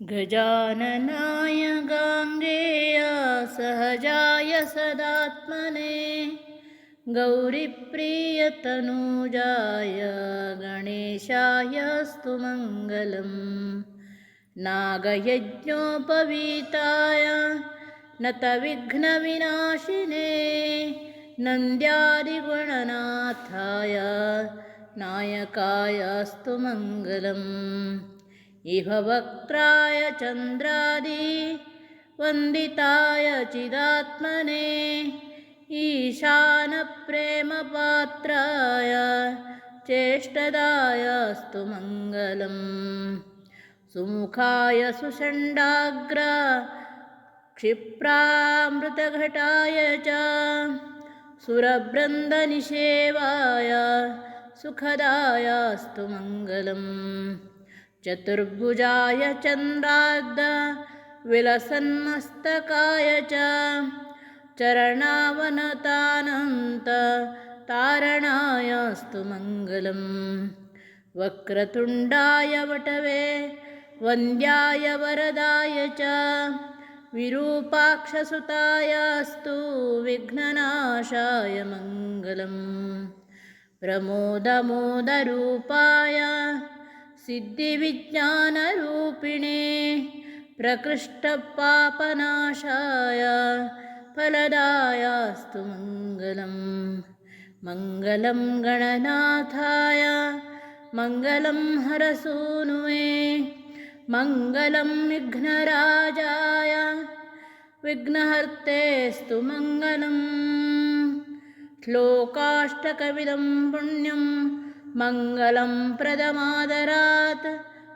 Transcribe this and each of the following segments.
गजाननाय गाङ्गेय सहजाय सदात्मने गौरीप्रियतनूजाय गणेशायस्तु मङ्गलम्। नागयज्ञोपवीताय नतविघ्नविनाशिने नन्द्यादिगुणनाथाय नायकायस्तु मङ्गलम्। इह वक्त्राय चन्द्रादि वन्दिताय चिदात्मने ईशानप्रेमपात्राय चेष्टदायस्तु मङ्गलम्। सुमुखाय सुषण्डाग्र क्षिप्रामृतघटाय च सुरवृन्दनिषेवाय सुखदायस्तु मङ्गलम्। चतुर्भुजाय चन्द्रार्ध विलसन्मस्तकाय च चरणावनतानन्त तारणायस्तु मङ्गलम्। वक्रतुण्डाय वटवे वन्द्याय वरदाय च विरूपाक्षसुतायस्तु विघ्ननाशाय मङ्गलम्। प्रमोदमोदरूपाय सिद्धिविज्ञानरूपिणे प्रकृष्टपापनाशाय फलदायास्तु मङ्गलम्। मङ्गलं गणनाथाय मङ्गलं हरसूनुवे मङ्गलं विघ्नराजाय विघ्नहर्तेस्तु मङ्गलम्। श्लोकाष्टकमिदं पुण्यं मङ्गलं प्रदमादरात्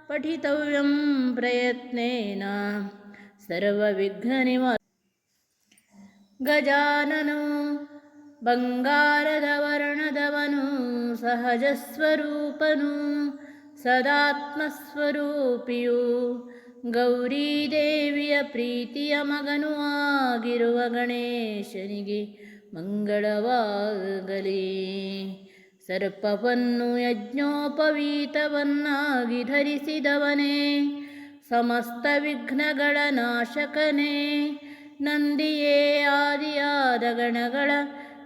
पठितव्यं प्रयत्नेन सर्वविघ्ननिवारणं। गजाननो ಬಂಗಾರದವರ್ಣದವನು ಸಹಜಸ್ವರೂಪನು ಸದಾತ್ಮಸ್ವರೂಪಿಯು ಗೌರೀದೇವಿಯ ಪ್ರೀತಿಯ ಮಗನೂ ಆಗಿರುವ ಗಣೇಶನಿಗೆ ಮಂಗಳವಾಗಲಿ. ಸರ್ಪವನ್ನು ಯಜ್ಞೋಪವೀತವನ್ನಾಗಿ ಧರಿಸಿದವನೇ, ಸಮಸ್ತ ವಿಘ್ನಗಳ ನಾಶಕನೇ, ನಂದಿಯೇ ಆದಿಯಾದ ಗಣಗಳ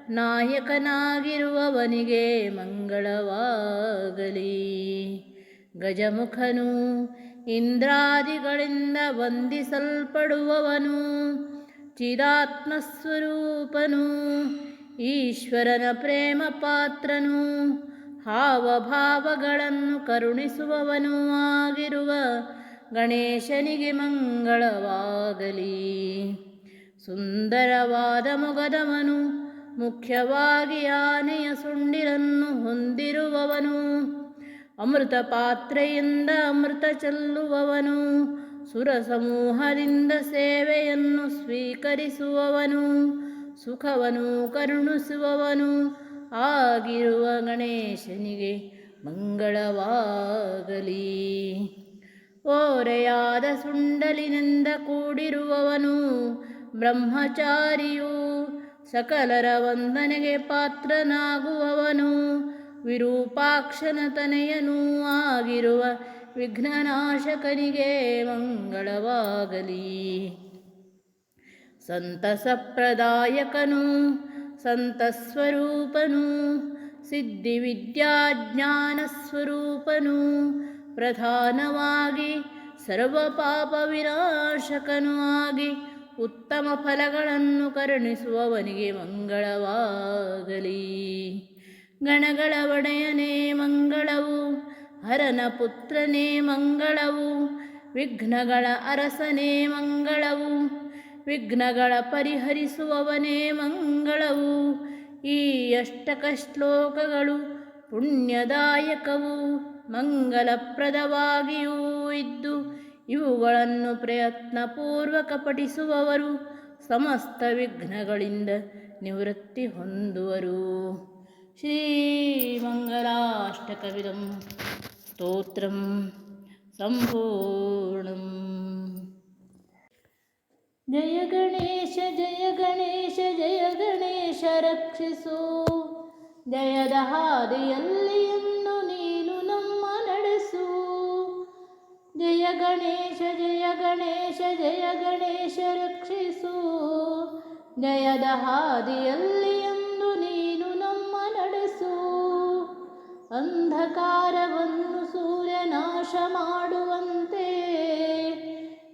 ನಾಯಕನಾಗಿರುವವನಿಗೆ ಮಂಗಳವಾಗಲಿ. ಗಜಮುಖನು ಇಂದ್ರಾದಿಗಳಿಂದ ವಂದಿಸಲ್ಪಡುವವನು, ಚಿದಾತ್ಮಸ್ವರೂಪನು, ಈಶ್ವರನ ಪ್ರೇಮ ಪಾತ್ರನು, ಹಾವಭಾವಗಳನ್ನು ಕರುಣಿಸುವವನೂ ಆಗಿರುವ ಗಣೇಶನಿಗೆ ಮಂಗಳವಾಗಲಿ. ಸುಂದರವಾದ ಮೊಗದವನು, ಮುಖ್ಯವಾಗಿ ಆನೆಯ ಸುಂಡಿಲನ್ನು ಹೊಂದಿರುವವನು, ಅಮೃತ ಪಾತ್ರೆಯಿಂದ ಅಮೃತ ಚೆಲ್ಲುವವನು, ಸುರ ಸಮೂಹದಿಂದ ಸೇವೆಯನ್ನು ಸ್ವೀಕರಿಸುವವನು, ಸುಖವನ್ನು ಕರುಣಿಸುವವನು ಆಗಿರುವ ಗಣೇಶನಿಗೆ ಮಂಗಳವಾಗಲಿ. ಓರೆಯಾದ ಸುಂಡಲಿನಿಂದ ಕೂಡಿರುವವನು, ಬ್ರಹ್ಮಚಾರಿಯು, ಸಕಲರ ವಂದನೆಗೆ ಪಾತ್ರನಾಗುವವನು, ವಿರೂಪಾಕ್ಷನ ತನೆಯನೂ ಆಗಿರುವ ವಿಘ್ನನಾಶಕನಿಗೆ ಮಂಗಳವಾಗಲಿ. ಸಂತಸಪ್ರದಾಯಕನು, ಸಂತಸ್ವರೂಪನು, ಸಿದ್ಧಿವಿದ್ಯಾಜ್ಞಾನಸ್ವರೂಪನು, ಪ್ರಧಾನವಾಗಿ ಸರ್ವಪಾಪ ವಿನಾಶಕನೂ ಆಗಿ ಉತ್ತಮ ಫಲಗಳನ್ನು ಕರುಣಿಸುವವನಿಗೆ ಮಂಗಳವಾಗಲಿ. ಗಣಗಳ ಒಡೆಯನೇ ಮಂಗಳವು, ಹರನ ಪುತ್ರನೇ ಮಂಗಳವು, ವಿಘ್ನಗಳ ಅರಸನೇ ಮಂಗಳವು, ವಿಘ್ನಗಳ ಪರಿಹರಿಸುವವನೇ ಮಂಗಳವು. ಈ ಅಷ್ಟಕ ಶ್ಲೋಕಗಳು ಪುಣ್ಯದಾಯಕವೂ ಮಂಗಲಪ್ರದವಾಗಿಯೂ ಇದ್ದು, ಇವುಗಳನ್ನು ಪ್ರಯತ್ನಪೂರ್ವಕ ಪಠಿಸುವವರು ಸಮಸ್ತ ವಿಘ್ನಗಳಿಂದ ನಿವೃತ್ತಿ ಹೊಂದುವರು. ಶ್ರೀಮಂಗಲಾಷ್ಟಕವಿದಂ ಸ್ತೋತ್ರಂ ಸಂಪೂರ್ಣಂ. ಜಯ ಗಣೇಶ ಜಯ ಗಣೇಶ ಜಯ ಗಣೇಶ ರಕ್ಷಿಸು, ಜಯದ ಹಾದಿಯಲ್ಲಿ ಎಂದು ನೀನು ನಮ್ಮ ನಡೆಸು. ಜಯ ಗಣೇಶ ಜಯ ಗಣೇಶ ಜಯ ಗಣೇಶ ರಕ್ಷಿಸು. ಜಯದ ಹಾದಿಯಲ್ಲಿ ಎಂದು ನೀನು ನಮ್ಮ ನಡೆಸು. ಅಂಧಕಾರವನ್ನು ಸೂರ್ಯ ನಾಶ ಮಾಡುವಂತೆ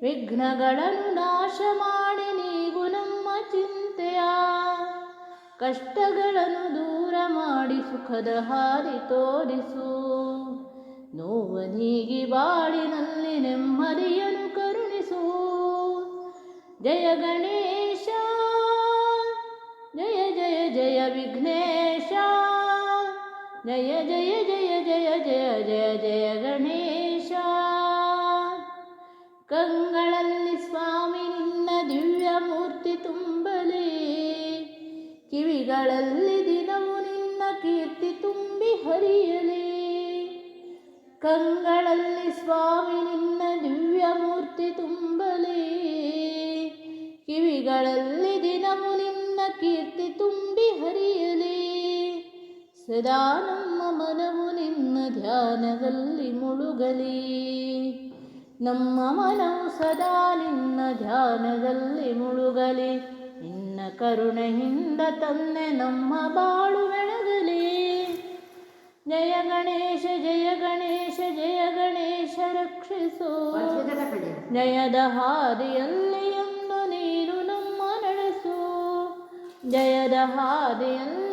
ವಿಘ್ನಗಳನ್ನು ನಾಶ ಮಾಡಿ ನೀವು ನಮ್ಮ ಚಿಂತೆಯ ಕಷ್ಟಗಳನ್ನು ದೂರ ಮಾಡಿ ಸುಖದ ಹಾದಿ ತೋರಿಸು. ನೋವನಿಗೆ ಬಾಳಿನಲ್ಲಿ ನೆಮ್ಮದಿಯನ್ನು ಕರುಣಿಸು. ಜಯ ಗಣೇಶ ಜಯ ಜಯ ಜಯ ವಿಘ್ನೇಶ. ಜಯ ಜಯ ಜಯ ಜಯ ಜಯ ಜಯ ಜಯ ಗಣೇಶ. ಕಂಗಳಲ್ಲಿ ಸ್ವಾಮಿ ನಿನ್ನ ದಿವ್ಯ ಮೂರ್ತಿ ತುಂಬಲಿ. ಕಿವಿಗಳಲ್ಲಿ ದಿನವೂ ನಿನ್ನ ಕೀರ್ತಿ ತುಂಬಿ ಹರಿಯಲಿ. ಕಂಗಳಲ್ಲಿ ಸ್ವಾಮಿ ನಿನ್ನ ದಿವ್ಯ ಮೂರ್ತಿ ತುಂಬಲಿ. ಕಿವಿಗಳಲ್ಲಿ ದಿನವೂ ನಿನ್ನ ಕೀರ್ತಿ ತುಂಬಿ ಹರಿಯಲಿ. ಸದಾ ನಮ್ಮ ಮನವು ನಿನ್ನ ಧ್ಯಾನದಲ್ಲಿ ಮುಳುಗಲಿ. ನಮ್ಮ ಮನವು ಸದಾ ನಿನ್ನ ಧ್ಯಾನದಲ್ಲಿ ಮುಳುಗಲಿ. ನಿನ್ನ ಕರುಣೆಯಿಂದ ತಂದೆ ನಮ್ಮ ಬಾಳು ಬೆಳಗಲಿ. ಜಯ ಗಣೇಶ ಜಯ ಗಣೇಶ ಜಯ ಗಣೇಶ ರಕ್ಷಿಸು. ಜಯದ ಹಾದಿಯಲ್ಲಿ ಎಂದು ನೀನು ನಮ್ಮ ನಡೆಸು. ಜಯದ ಹಾದಿಯಲ್ಲಿ